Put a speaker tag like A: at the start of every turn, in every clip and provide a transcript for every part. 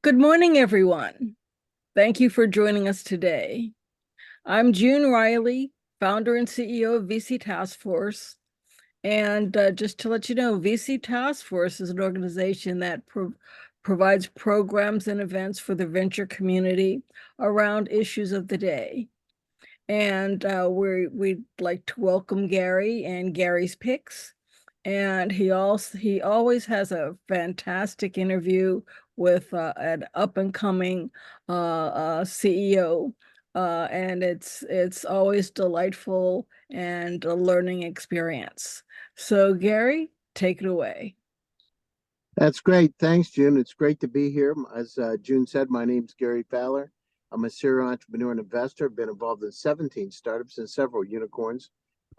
A: Good morning, everyone. Thank you for joining us today. I'm June Riley, founder and CEO of VC Task Force. And just to let you know, VC Task Force is an organization that provides programs and events for the venture community around issues of the day. And we'd like to welcome Gary and Gary's Picks. And he always has a fantastic interview with an up and coming CEO, and it's always delightful and a learning experience. So Gary, take it away.
B: That's great. Thanks, June. It's great to be here. As June said, my name's Gary Fowler. I'm a serial entrepreneur and investor. I've been involved in 17 startups and several unicorns.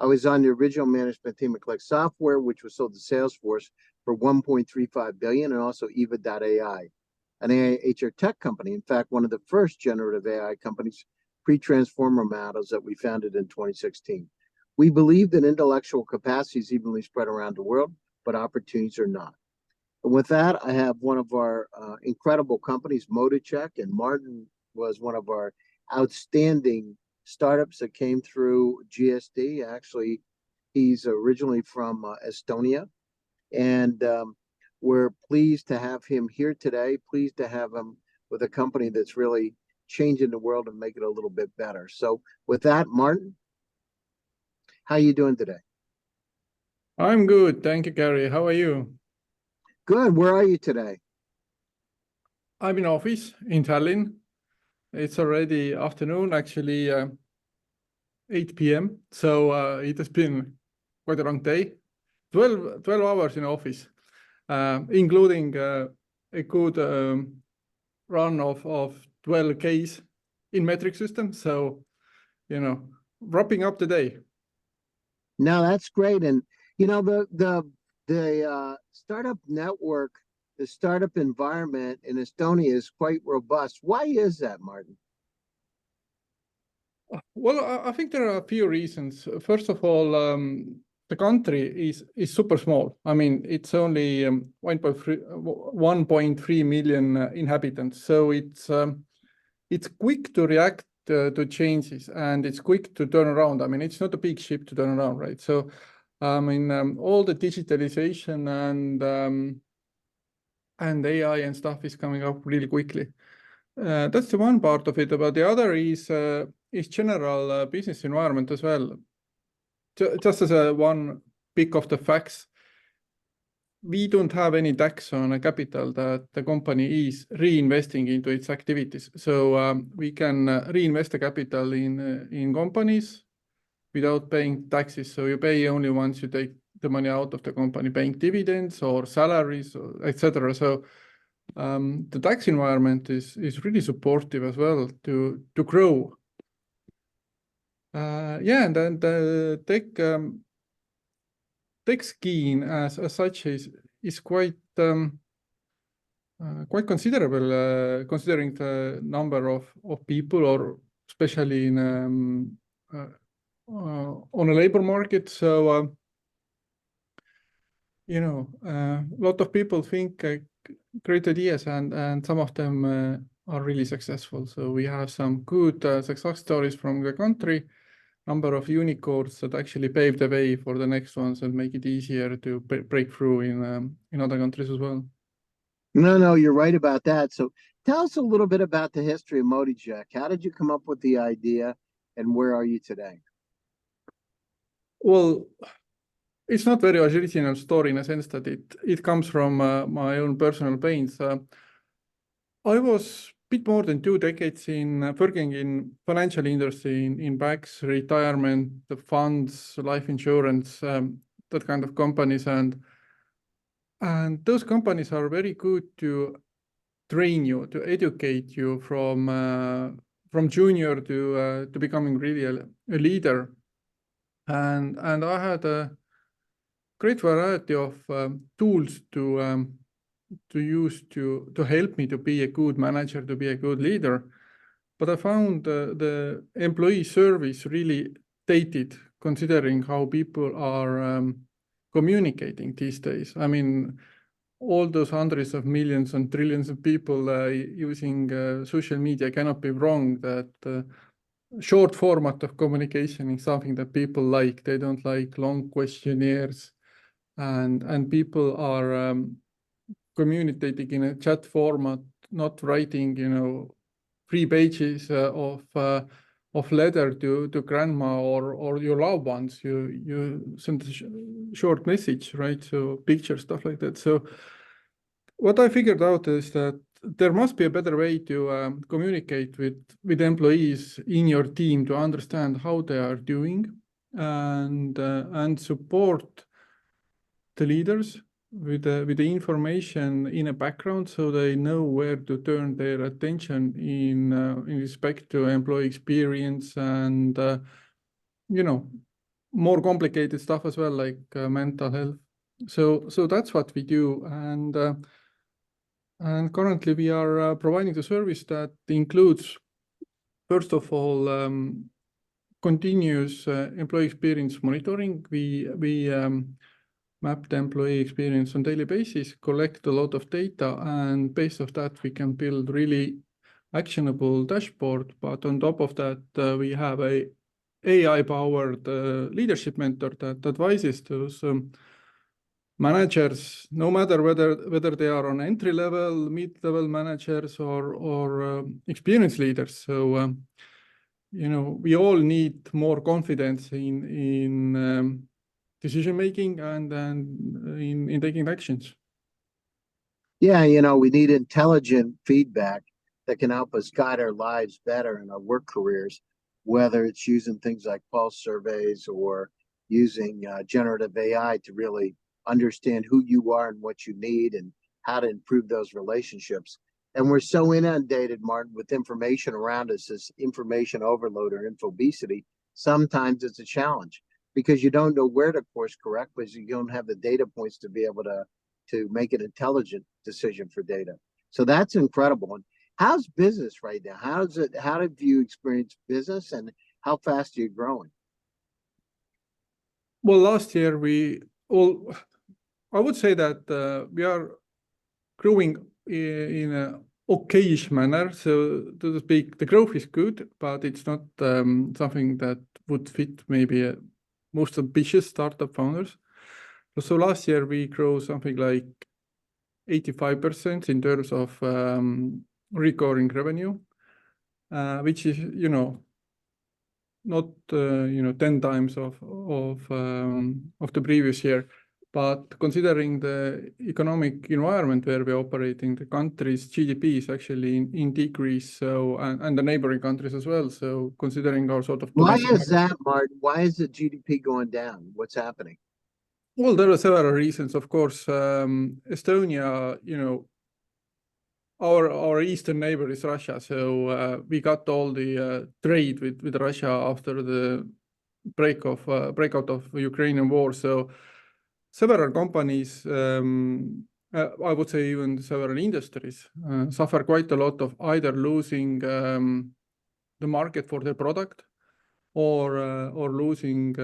B: I was on the original management team at Click Software, which was sold to Salesforce for $1.35 billion, and also Eva.ai, an AI HR tech company. In fact, one of the first generative AI companies, pre-transformer models that we founded in 2016. We believe that intellectual capacity is evenly spread around the world, but opportunities are not. And with that, I have one of our incredible companies, Moticheck, and Martin was one of our outstanding startups that came through GSD. Actually, he's originally from Estonia, and we're pleased to have him here today, pleased to have him with a company that's really changing the world and make it a little bit better. So with that, Martin, how are you doing today?
C: I'm good. Thank you, Gary. How are you?
B: Good. Where are you today?
C: I'm in office in Tallinn. It's already afternoon, actually 8 p.m. So it has been quite a long day. 12 hours in office, including a good run of 12 Ks in metric system. So, wrapping up the day.
B: No, that's great. And, the startup network, the startup environment in Estonia is quite robust. Why is that, Martin?
C: Well, I think there are a few reasons. First of all, the country is super small. I mean, it's only 1.3 million inhabitants. So it's quick to react to changes, and it's quick to turn around. I mean, it's not a big ship to turn around, right? So all the digitalization and AI and stuff is coming up really quickly. That's the one part of it. But the other is general business environment as well. Just as one pick of the facts, we don't have any tax on a capital that the company is reinvesting into its activities. So we can reinvest the capital in companies without paying taxes. So you pay only once you take the money out of the company, paying dividends or salaries, etc. So the tax environment is really supportive as well to grow. And then the tech scheme as such is quite considerable, considering the number of people, or especially in on a labor market. So a lot of people think great ideas, and some of them are really successful. So we have some good success stories from the country, number of unicorns that actually pave the way for the next ones and make it easier to break through in other countries as well.
B: No, you're right about that. So tell us a little bit about the history of Moticheck. How did you come up with the idea, and where are you today?
C: Well, it's not very original story in a sense that it comes from my own personal pains. I was a bit more than 2 decades in working in financial industry, in banks, retirement, the funds, life insurance, that kind of companies, and those companies are very good to train you, to educate you from junior to becoming really a leader. And I had a great variety of tools to use to help me to be a good manager, to be a good leader. But I found the employee service really dated, considering how people are communicating these days. I mean, all those hundreds of millions and trillions of people using social media cannot be wrong that short format of communication is something that people like. They don't like long questionnaires, and people are communicating in a chat format, not writing, 3 pages of letter to grandma or your loved ones. You send a short message, right? So picture, stuff like that. So what I figured out is that there must be a better way to communicate with employees in your team to understand how they are doing and support the leaders with the information in a background so they know where to turn their attention in respect to employee experience and more complicated stuff as well, like mental health. So that's what we do, and currently we are providing the service that includes, first of all, continuous employee experience monitoring. We map the employee experience on daily basis, collect a lot of data, and based off that we can build really actionable dashboard. But on top of that, we have a AI-powered leadership mentor that advises those managers, no matter whether they are on entry level, mid-level managers, or experienced leaders. So we all need more confidence in decision making and in taking actions.
B: Yeah, we need intelligent feedback that can help us guide our lives better in our work careers, whether it's using things like pulse surveys or using generative AI to really understand who you are and what you need and how to improve those relationships. And we're so inundated, Martin, with information around us, this information overload or infobesity. Sometimes it's a challenge because you don't know where to course correct because you don't have the data points to be able to make an intelligent decision for data. So that's incredible. And how's business right now? How have you experienced business and how fast are you growing?
C: Well, last year I would say that we are growing in a okayish manner. So to speak, the growth is good, but it's not something that would fit maybe most ambitious startup founders. So last year we grew something like 85% in terms of recurring revenue, which is not 10 times of the previous year. But considering the economic environment where we're operating, the country's GDP is actually in decrease, so and the neighboring countries as well. So considering our sort of
B: why is that, Martin? Why is the GDP going down? What's happening?
C: Well, there are several reasons. Of course, Estonia, our eastern neighbor is Russia, so we got all the trade with Russia after the breakout of Ukrainian war. So several companies, I would say even several industries, suffer quite a lot of either losing the market for their product or losing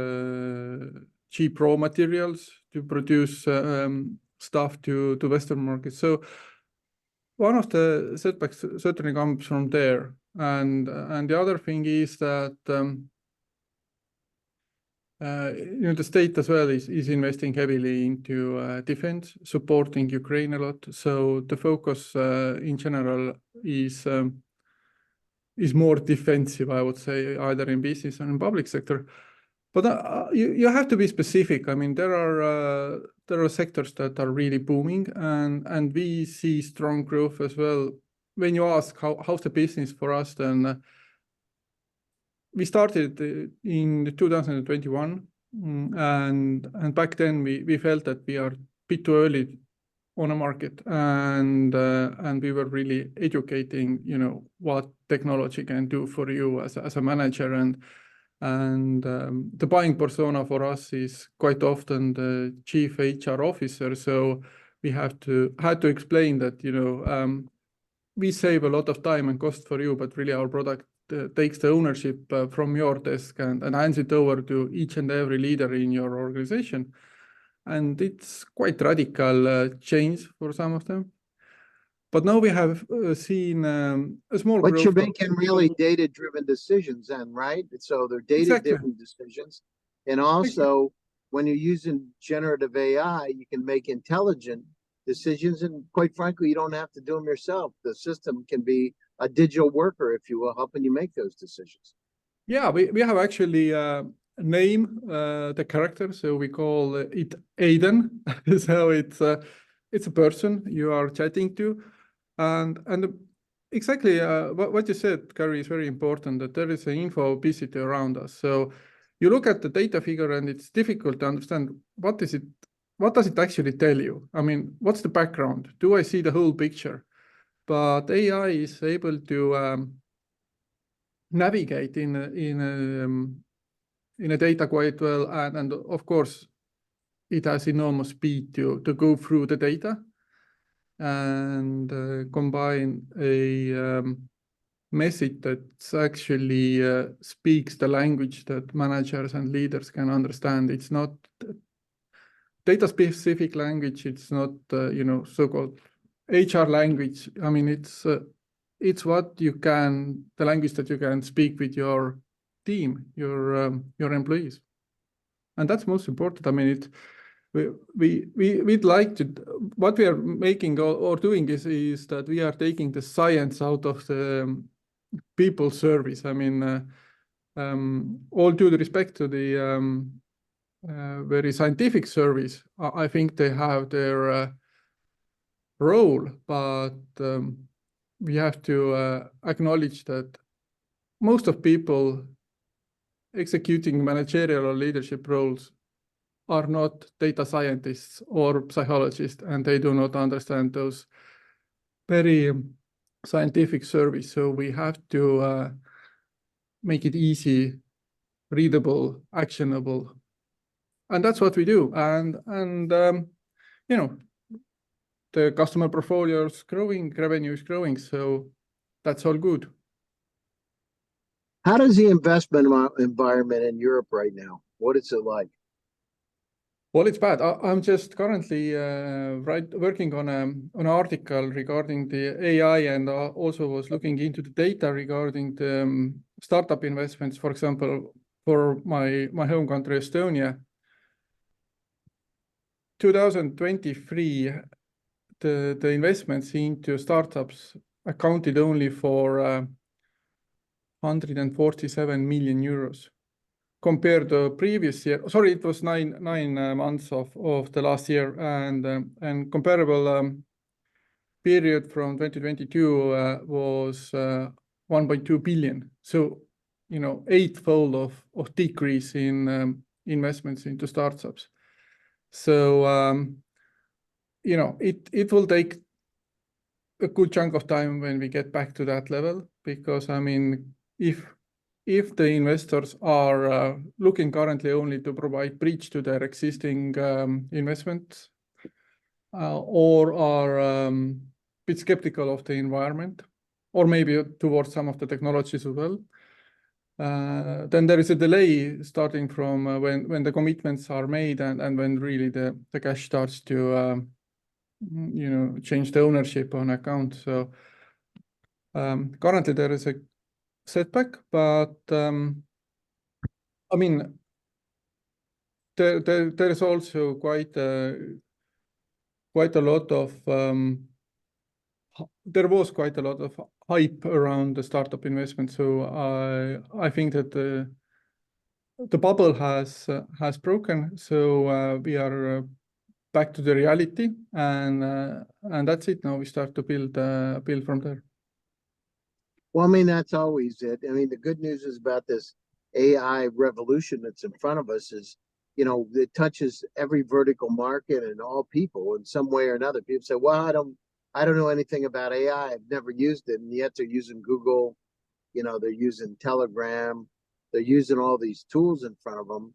C: cheap raw materials to produce stuff to Western markets. So one of the setbacks certainly comes from there, and the other thing is that the state as well is investing heavily into defense, supporting Ukraine a lot. So the focus in general is more defensive, I would say, either in business or in public sector. But you have to be specific. I mean, there are sectors that are really booming, and we see strong growth as well. When you ask how's the business for us, then we started in 2021, and back then we felt that we are a bit too early on a market, and we were really educating, what technology can do for you as a manager, and the buying persona for us is quite often the chief HR officer. So we had to explain that we save a lot of time and cost for you, but really our product takes the ownership from your desk and hands it over to each and every leader in your organization. And it's quite radical change for some of them. But now we have seen a small
B: But you're
C: growth.
B: making really data-driven decisions then, right? So they're
C: Exactly.
B: data-driven decisions. And also, when you're using generative AI, you can make intelligent decisions. And quite frankly, you don't have to do them yourself. The system can be a digital worker, if you will, helping you make those decisions.
C: Yeah, we have actually name the character, so we call it Aiden. So it's a person you are chatting to, and exactly what you said, Gary, is very important. That there is an info obesity around us. So you look at the data figure, and it's difficult to understand what does it actually tell you. I mean, what's the background? Do I see the whole picture? But AI is able to navigate in a data quite well, and of course it has enormous speed to go through the data and combine a message that actually speaks the language that managers and leaders can understand. It's not data specific language. It's not so-called HR language. I mean, it's what you can, the language that you can speak with your team, your employees, and that's most important. I mean, we'd like to, what we are making or doing is that we are taking the science out of the people service. I mean, all due respect to the very scientific service, I think they have their role, but we have to acknowledge that most of people executing managerial or leadership roles are not data scientists or psychologists, and they do not understand those very scientific service. So we have to make it easy, readable, actionable, and that's what we do. And the customer portfolio is growing, revenue is growing, so that's all good.
B: How does the investment environment in Europe right now? What is it like?
C: Well, it's bad. I'm just currently working on an article regarding the AI, and also was looking into the data regarding the startup investments. For example, for my home country, Estonia, 2023, the investments into startups accounted only for 147 million euros. Compared to previous year, sorry, it was nine months of the last year, and comparable period from 2022 was 1.2 billion. So, eightfold of decrease in investments into startups. So, it will take a good chunk of time when we get back to that level, because I mean, if the investors are looking currently only to provide bridge to their existing investments, or are a bit skeptical of the environment, or maybe towards some of the technologies as well, then there is a delay starting from when the commitments are made and when really the cash starts to change the ownership on account. So currently there is a setback, but I mean, there is also quite a lot of there was quite a lot of hype around the startup investment. So I think that the bubble has broken. So we are back to the reality, and that's it. Now we start to build from there.
B: Well, I mean, that's always it. I mean, the good news is about this AI revolution that's in front of us is, it touches every vertical market and all people in some way or another. People say, well, I don't know anything about AI. I've never used it. And yet they're using Google, they're using Telegram, they're using all these tools in front of them.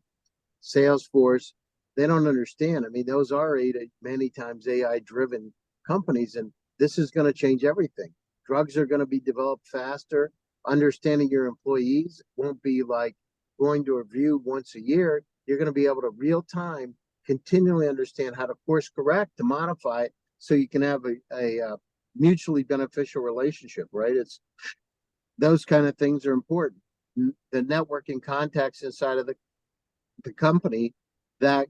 B: Salesforce, they don't understand. I mean, those are many times AI driven companies, and this is going to change everything. Drugs are going to be developed faster. Understanding your employees won't be like going to a review once a year. You're going to be able to real time continually understand how to course correct, to modify it, so you can have a mutually beneficial relationship, right? It's those kind of things are important. The networking contacts inside of the company, that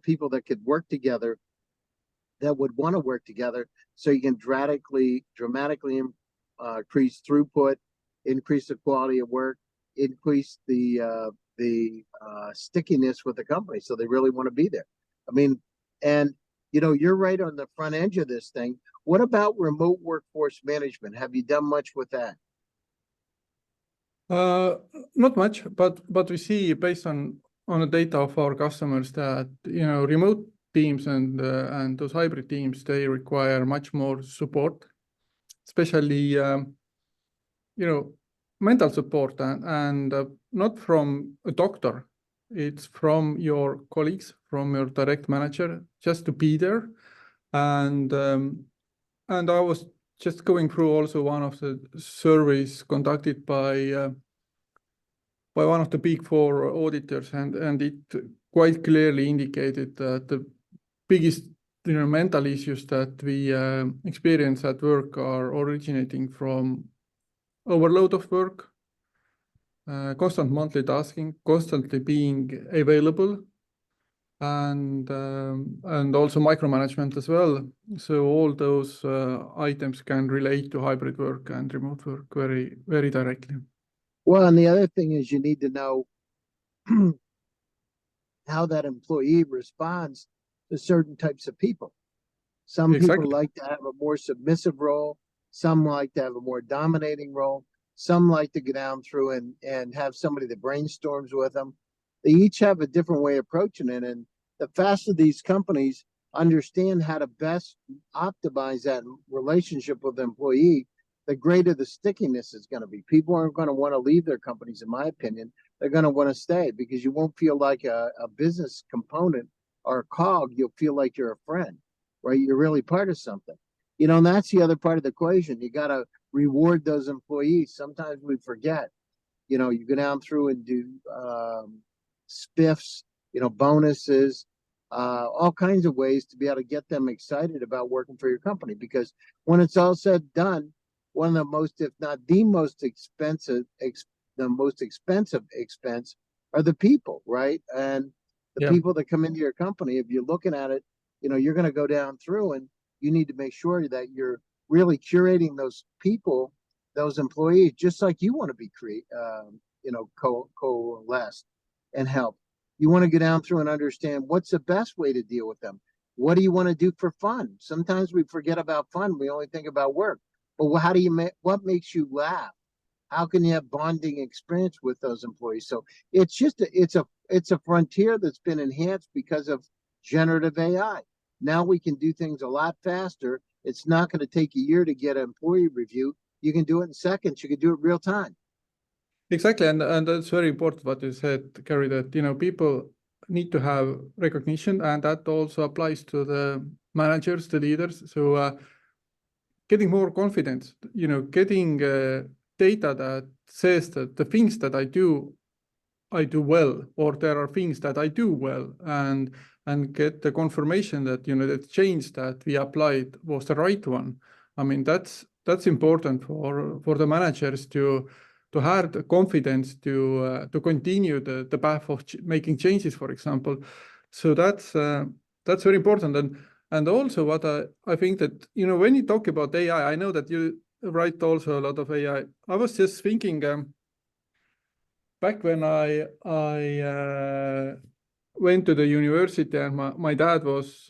B: people that could work together, that would want to work together, so you can dramatically increase throughput, increase the quality of work, increase the stickiness with the company, so they really want to be there. I mean, and you're right on the front edge of this thing. What about remote workforce management? Have you done much with that?
C: Not much, but we see based on the data of our customers that remote teams and those hybrid teams, they require much more support, especially mental support, and not from a doctor. It's from your colleagues, from your direct manager, just to be there. And I was just going through also one of the surveys conducted by one of the Big Four auditors, and it quite clearly indicated that the biggest mental issues that we experience at work are originating from overload of work, constant monthly tasking, constantly being available, and also micromanagement as well. So all those items can relate to hybrid work and remote work very, very directly.
B: Well, and the other thing is you need to know how that employee responds to certain types of people. Some
C: Exactly.
B: people like to have a more submissive role. Some like to have a more dominating role. Some like to go down through and have somebody that brainstorms with them. They each have a different way of approaching it. And the faster these companies understand how to best optimize that relationship with the employee, the greater the stickiness is going to be. People aren't going to want to leave their companies, in my opinion. They're going to want to stay, because you won't feel like a business component or a cog. You'll feel like you're a friend, right? You're really part of something. And that's the other part of the equation. You got to reward those employees. Sometimes we forget. You go down through and do spiffs, bonuses, all kinds of ways to be able to get them excited about working for your company. Because when it's all said and done, one of the most, if not the most expensive, expense are the people, right? And the people that come into your company, if you're looking at it, you're going to go down through, and you need to make sure that you're really curating those people, those employees, just like you want to be coalesced and help. You want to get down through and understand what's the best way to deal with them. What do you want to do for fun? Sometimes we forget about fun. We only think about work. But how do you what makes you laugh? How can you have bonding experience with those employees? So it's just it's a frontier that's been enhanced because of generative AI. Now we can do things a lot faster. It's not going to take a year to get an employee review. You can do it in seconds. You can do it real time.
C: Exactly, and that's very important what you said, Gary, that people need to have recognition, and that also applies to the managers, the leaders. So getting more confidence, getting data that says that the things that I do well, or there are things that I do well, and get the confirmation that the change that we applied was the right one. I mean, that's important for the managers to have the confidence to continue the path of making changes, for example. So that's very important. And also what I think that when you talk about AI, I know that you write also a lot of AI. I was just thinking back when I went to the university, and my dad was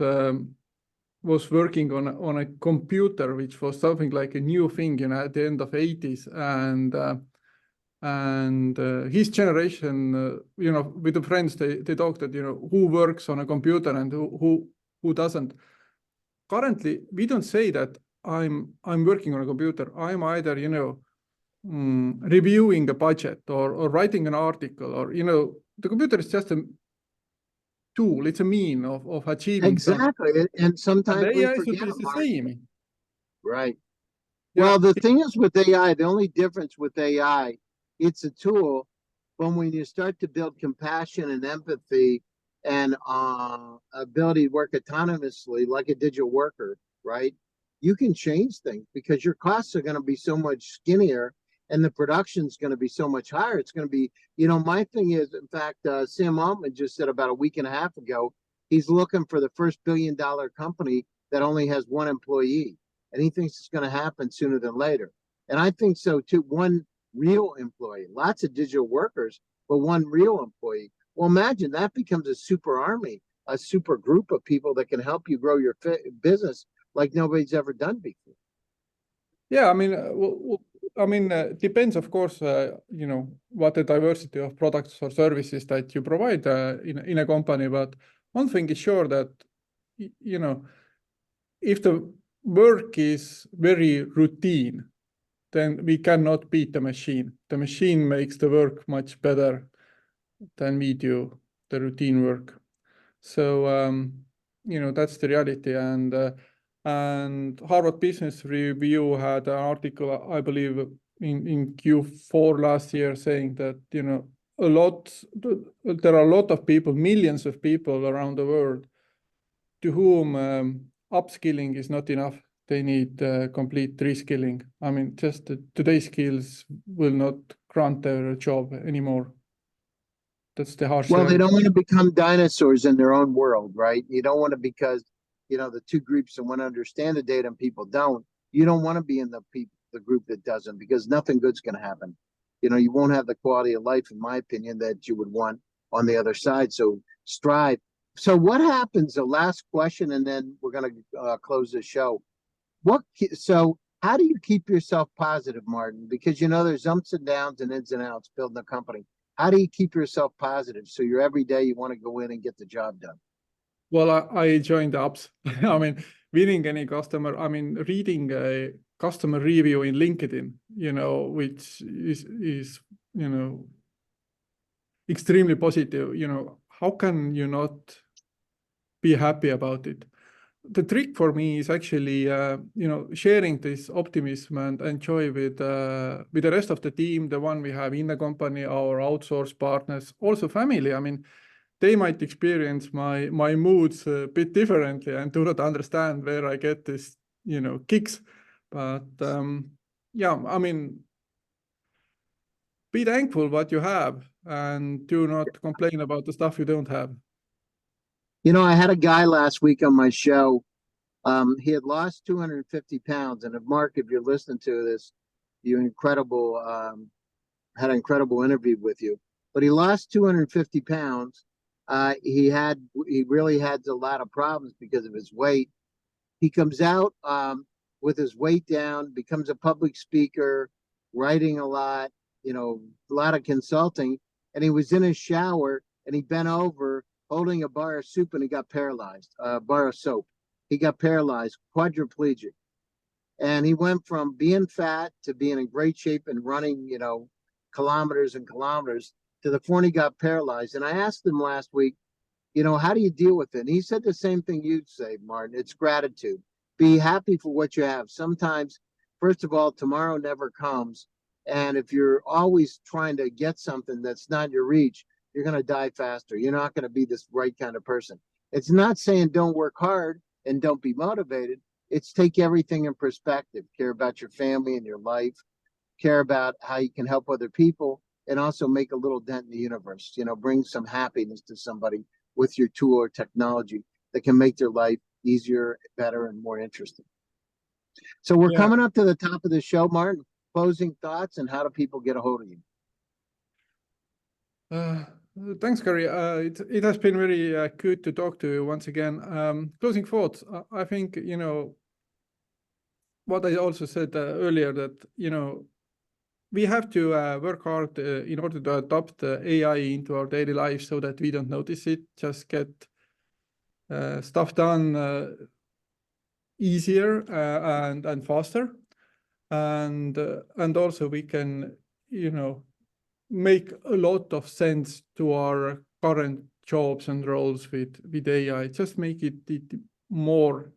C: working on a computer, which was something like a new thing, at the end of 80s, and his generation, with the friends, they talked that who works on a computer and who doesn't. Currently, we don't say that I'm working on a computer. I'm either reviewing a budget or writing an article, or the computer is just a tool. It's a mean of achieving
B: exactly
C: something.
B: And sometimes
C: and
B: we
C: AI
B: forget
C: is the
B: about it.
C: same.
B: Right.
C: Yeah.
B: Well, the thing is with AI, the only difference with AI, it's a tool, but when you start to build compassion and empathy and ability to work autonomously like a digital worker, right? You can change things because your costs are going to be so much skinnier and the production's going to be so much higher. It's going to be, my thing is, in fact, Sam Altman just said about a week and a half ago, he's looking for the first $1 billion company that only has one employee. And he thinks it's going to happen sooner than later. And I think so too. One real employee, lots of digital workers, but one real employee. Well, imagine that becomes a super army, a super group of people that can help you grow your business like nobody's ever done before.
C: Yeah, I mean, depends, of course, what the diversity of products or services that you provide in a company. But one thing is sure that, if the work is very routine, then we cannot beat the machine. The machine makes the work much better than we do the routine work. So, that's the reality. And Harvard Business Review had an article, I believe, in Q4 last year saying that, there are a lot of people, millions of people around the world to whom upskilling is not enough. They need complete reskilling. I mean, just today's skills will not grant their job anymore. That's the harsh
B: Well, they
C: reality.
B: don't want to become dinosaurs in their own world, right? You don't want to, because, the two groups that want to understand the data and people don't. You don't want to be in the group that doesn't, because nothing good's going to happen. You won't have the quality of life, in my opinion, that you would want on the other side. So strive. So what happens? The last question, and then we're going to close the show. So how do you keep yourself positive, Martin? Because there's ups and downs and ins and outs building a company. How do you keep yourself positive so you're every day you want to go in and get the job done?
C: Well, I joined the apps. I mean, winning any customer, reading a customer review in LinkedIn, which is extremely positive. How can you not be happy about it? The trick for me is actually, sharing this optimism and joy with the rest of the team, the one we have in the company, our outsourced partners, also family. I mean, they might experience my moods a bit differently and do not understand where I get this, kicks. But be thankful what you have and do not complain about the stuff you don't have.
B: I had a guy last week on my show. He had lost 250 pounds. And Mark, if you're listening to this, had an incredible interview with you. But he lost 250 pounds. He really had a lot of problems because of his weight. He comes out with his weight down, becomes a public speaker, writing a lot, a lot of consulting. And he was in his shower and he bent over holding a bar of soup and he got paralyzed, bar of soap. He got paralyzed, quadriplegic. And he went from being fat to being in great shape and running, kilometers and kilometers to the point he got paralyzed. And I asked him last week, how do you deal with it? And he said the same thing you'd say, Martin. It's gratitude. Be happy for what you have. Sometimes, first of all, tomorrow never comes. And if you're always trying to get something that's not your reach, you're going to die faster. You're not going to be this right kind of person. It's not saying don't work hard and don't be motivated. It's take everything in perspective. Care about your family and your life. Care about how you can help other people, and also make a little dent in the universe. Bring some happiness to somebody with your tool or technology that can make their life easier, better, and more interesting. So we're coming up to the top of the show, Martin. Closing thoughts, and how do people get a hold of you?
C: Thanks, Gary. It has been very good to talk to you once again. Closing thoughts. I think, what I also said earlier, that, we have to work hard in order to adopt AI into our daily life so that we don't notice it, just get stuff done easier and faster. And also we can, make a lot of sense to our current jobs and roles with AI. Just make it more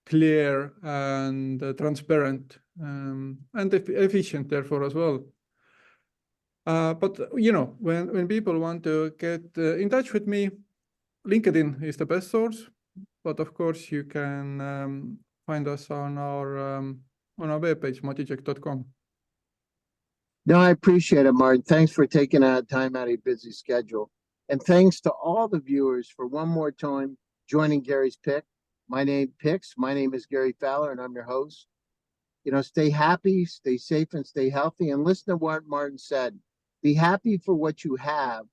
C: clear and transparent and efficient, therefore, as well. But when people want to get in touch with me, LinkedIn is the best source, but of course you can find us on our webpage, moticheck.com.
B: No, I appreciate it, Martin. Thanks for taking time out of your busy schedule. And thanks to all the viewers for one more time joining Gary's Pick. My name is Gary Fowler, and I'm your host. You know, stay happy, stay safe, and stay healthy. And listen to what Martin said. Be happy for what you have.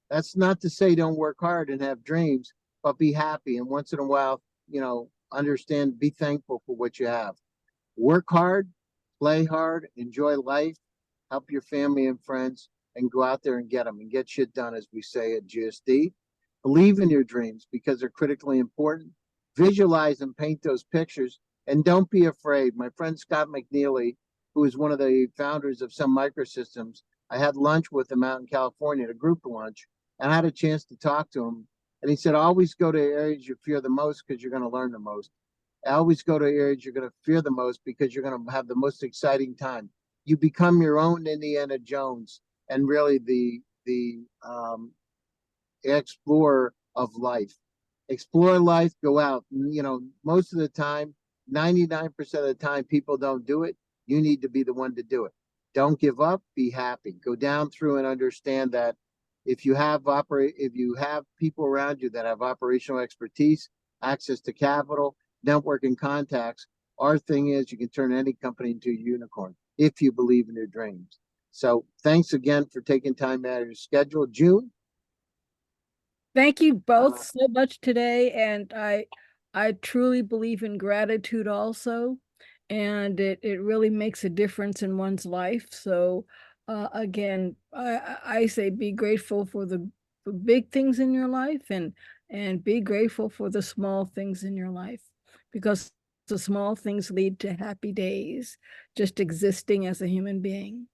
B: That's not to say don't work hard and have dreams, but be happy. And once in a while, you know, understand, be thankful for what you have. Work hard, play hard, enjoy life, help your family and friends, and go out there and get them and get shit done, as we say at GSD. Believe in your dreams because they're critically important. Visualize and paint those pictures, and don't be afraid. My friend Scott McNeely, who is one of the founders of Sun Microsystems, I had lunch with him out in California at a group lunch, and I had a chance to talk to him. And he said, always go to areas you fear the most because you're going to learn the most. Always go to areas you're going to fear the most because you're going to have the most exciting time. You become your own Indiana Jones and really the explorer of life. Explore life, go out. You know, most of the time, 99% of the time, people don't do it. You need to be the one to do it. Don't give up, be happy. Go down through and understand that if you have people around you that have operational expertise, access to capital, network and contacts, our thing is you can turn any company into a unicorn if you believe in your dreams. So thanks again for taking time out of your schedule. June?
A: Thank you both so much today. And I truly believe in gratitude also. And it really makes a difference in one's life. So again, I say be grateful for the big things in your life and be grateful for the small things in your life, because the small things lead to happy days, just existing as a human being.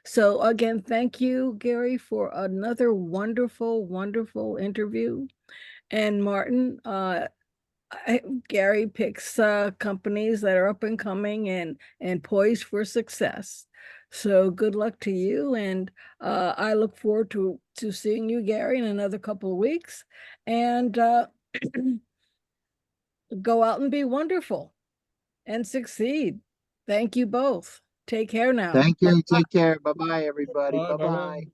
A: So again, thank you, Gary, for another wonderful, wonderful interview. And Martin, Gary picks companies that are up and coming and poised for success. So good luck to you. And I look forward to seeing you, Gary, in another couple of weeks. And go out and be wonderful and succeed. Thank you both. Take care now.
B: Thank you. Take care. Bye-bye, everybody.
C: Bye,
B: Bye-bye.
C: bye-bye.